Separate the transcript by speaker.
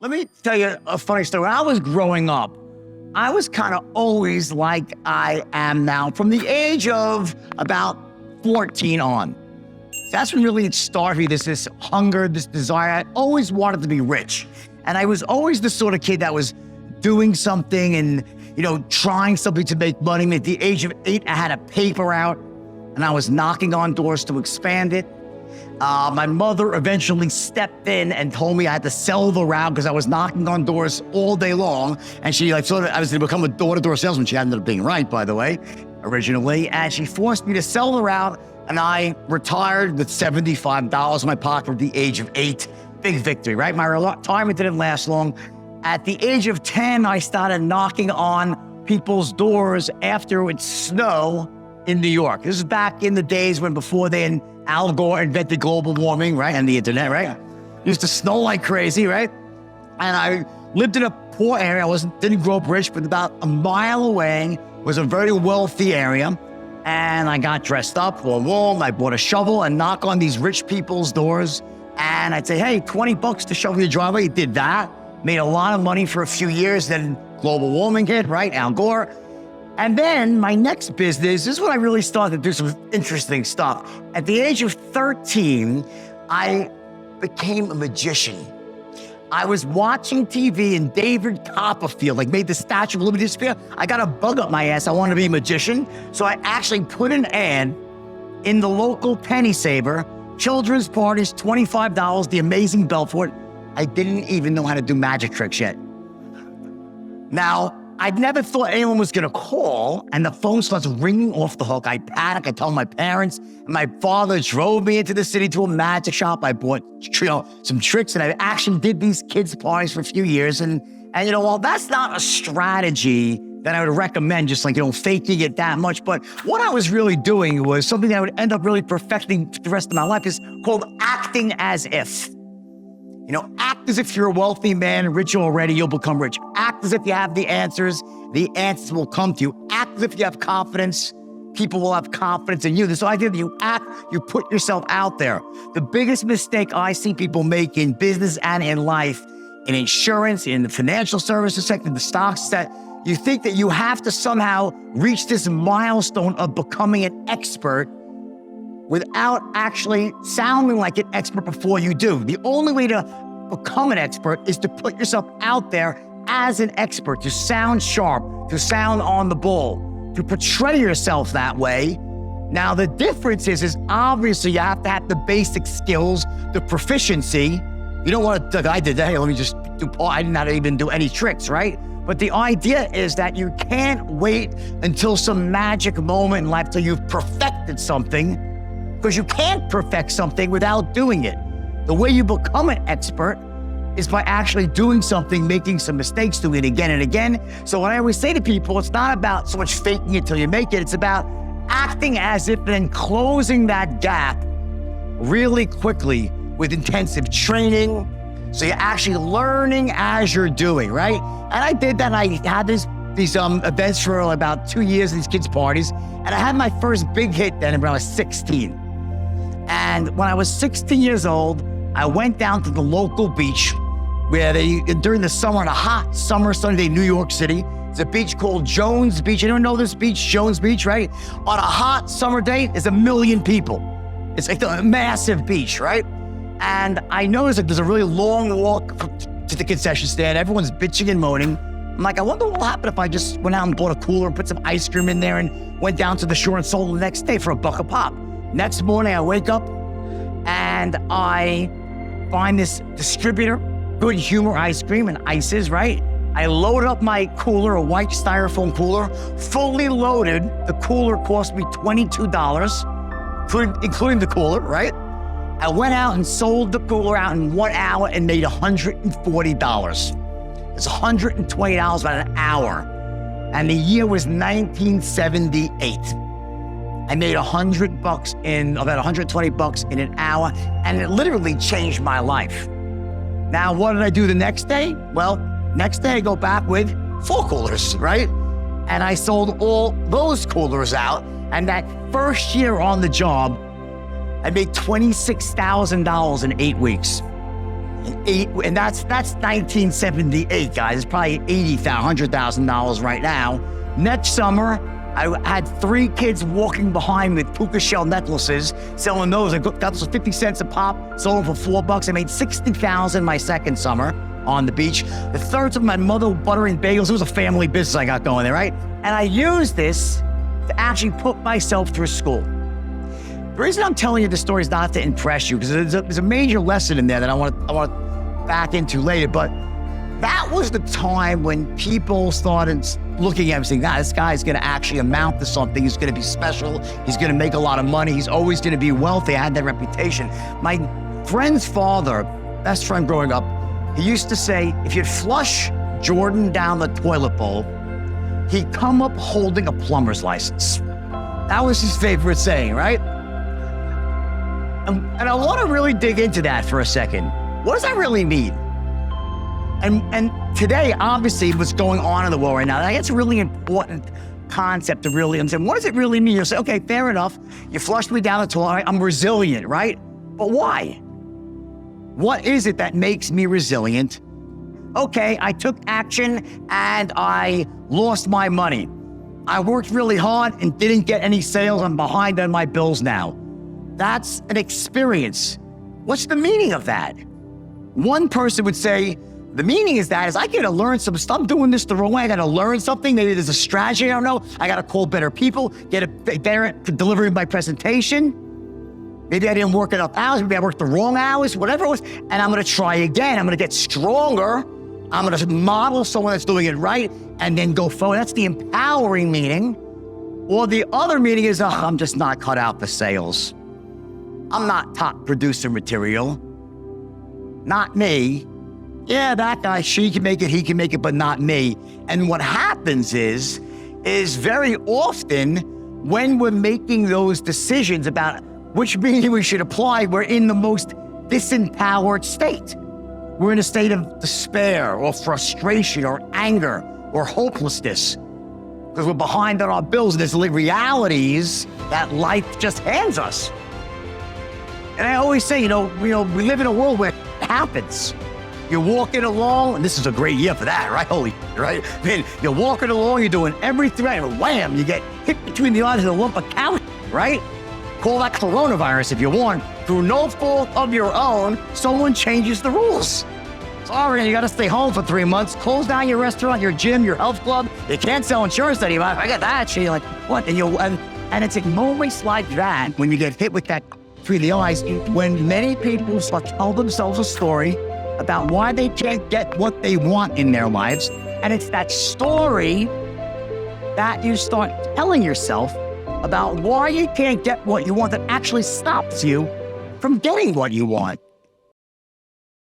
Speaker 1: Let me tell you a funny story. When I was growing up, I was kind of always like I am now from the age of about 14 on. That's when really it started, this hunger, this desire. I always wanted to be rich. And I was always the sort of kid that was doing something and, trying something to make money. At the age of 8, I had a paper out and I was knocking on doors to expand it. My mother eventually stepped in and told me I had to sell the route because I was knocking on doors all day long. And she thought I was going to become a door-to-door salesman. She ended up being right, by the way, originally. And she forced me to sell the route. And I retired with $75 in my pocket at the age of 8. Big victory, right? My retirement didn't last long. At the age of 10, I started knocking on people's doors after it would snow in New York. This is back in the days before Al Gore invented global warming, right? And the internet, right? It used to snow like crazy, right? And I lived in a poor area. Didn't grow up rich, but about a mile away was a very wealthy area. And I got dressed up, wore warm. I bought a shovel and knock on these rich people's doors. And I'd say, hey, $20 to shovel your driveway. Did that. Made a lot of money for a few years. Then global warming hit, right? Al Gore. And then my next business, this is when I really started to do some interesting stuff. At the age of 13, I became a magician. I was watching TV and David Copperfield made the Statue of Liberty disappear. I got a bug up my ass. I wanted to be a magician. So I actually put an ad in the local penny saver, children's parties, $25, the amazing Belfort. I didn't even know how to do magic tricks yet. Now, I'd never thought anyone was gonna call, and the phone starts ringing off the hook. I panic, I tell my parents, and my father drove me into the city to a magic shop. I bought some tricks, and I actually did these kids' parties for a few years. And while that's not a strategy that I would recommend, just faking it that much, but what I was really doing was something that I would end up really perfecting for the rest of my life is called acting as if. Act as if you're a wealthy man, rich already, you'll become rich. Act as if you have the answers will come to you. Act as if you have confidence, people will have confidence in you. This idea that you act, you put yourself out there. The biggest mistake I see people make in business and in life, in insurance, in the financial services sector, the stocks, is that you think that you have to somehow reach this milestone of becoming an expert without actually sounding like an expert before you do. The only way to become an expert is to put yourself out there as an expert, to sound sharp, to sound on the ball, to portray yourself that way. Now, the difference is obviously you have to have the basic skills, the proficiency. You don't want to, I did that, hey, let me just do, I did not even do any tricks, right? But the idea is that you can't wait until some magic moment in life till you've perfected something, because you can't perfect something without doing it. The way you become an expert is by actually doing something, making some mistakes, doing it again and again. So what I always say to people, it's not about so much faking it till you make it. It's about acting as if and then closing that gap really quickly with intensive training. So you're actually learning as you're doing, right? And I did that. I had these events for about 2 years, these kids' parties. And I had my first big hit then when I was 16. And when I was 16 years old, I went down to the local beach where during the summer, on a hot summer sunny day in New York City, it's a beach called Jones Beach. Anyone know this beach, Jones Beach, right? On a hot summer day, there's 1 million people. It's like a massive beach, right? And I noticed there's a really long walk to the concession stand. Everyone's bitching and moaning. I'm like, I wonder what will happen if I just went out and bought a cooler and put some ice cream in there and went down to the shore and sold it the next day for $1 a pop. Next morning, I wake up and I find this distributor, Good Humor Ice Cream and ices, right? I loaded up my cooler, a white styrofoam cooler, fully loaded. The cooler cost me $22, including the cooler, right? I went out and sold the cooler out in 1 hour and made $140. It's $120 about an hour. And the year was 1978. I made $100 about $120 in an hour, and it literally changed my life. Now, what did I do the next day? Well, next day I go back with 4 coolers, right? And I sold all those coolers out. And that first year on the job, I made $26,000 in 8 weeks. And that's 1978, guys. It's probably $100,000 right now. Next summer, I had 3 kids walking behind me with puka shell necklaces, selling those. I got those for 50 cents a pop, sold them for $4. I made $60,000 my second summer on the beach. The third summer, my mother buttering bagels. It was a family business I got going there, right? And I used this to actually put myself through school. The reason I'm telling you this story is not to impress you, because there's a major lesson in there that I want to back into later. But that was the time when people started looking at him saying, this guy's going to actually amount to something. He's going to be special. He's going to make a lot of money. He's always going to be wealthy. I had that reputation. My friend's father, best friend growing up, he used to say, if you'd flush Jordan down the toilet bowl, he'd come up holding a plumber's license. That was his favorite saying, right? And I want to really dig into that for a second. What does that really mean? And today, obviously, what's going on in the world right now, I think it's a really important concept to really understand. What does it really mean? You'll say, okay, fair enough. You flushed me down the toilet. Right? I'm resilient, right? But why? What is it that makes me resilient? Okay, I took action and I lost my money. I worked really hard and didn't get any sales. I'm behind on my bills now. That's an experience. What's the meaning of that? One person would say, the meaning is I gotta learn some stuff. I'm doing this the wrong way. I gotta learn something. Maybe there's a strategy I don't know. I gotta call better people, get better at delivering my presentation. Maybe I didn't work enough hours. Maybe I worked the wrong hours, whatever it was. And I'm gonna try again. I'm gonna get stronger. I'm gonna model someone that's doing it right and then go forward. That's the empowering meaning. Or the other meaning is, I'm just not cut out for sales. I'm not top producer material. Not me. Yeah, that guy, she can make it, he can make it, but not me. And what happens is very often when we're making those decisions about which meaning we should apply, we're in the most disempowered state. We're in a state of despair or frustration or anger or hopelessness because we're behind on our bills. There's realities that life just hands us. And I always say, we live in a world where it happens. You're walking along, and this is a great year for that, right? Holy, right? Then you're walking along, you're doing everything right, and wham, you get hit between the eyes with a lump of cow, right? Call that coronavirus if you want. Through no fault of your own, someone changes the rules. Sorry, you gotta stay home for 3 months, close down your restaurant, your gym, your health club. You can't sell insurance anymore. I got that shit. You're like, what? And it's like moments like that, when you get hit with that between the eyes, when many people start to tell themselves a story about why they can't get what they want in their lives. And it's that story that you start telling yourself about why you can't get what you want that actually stops you from getting what you want.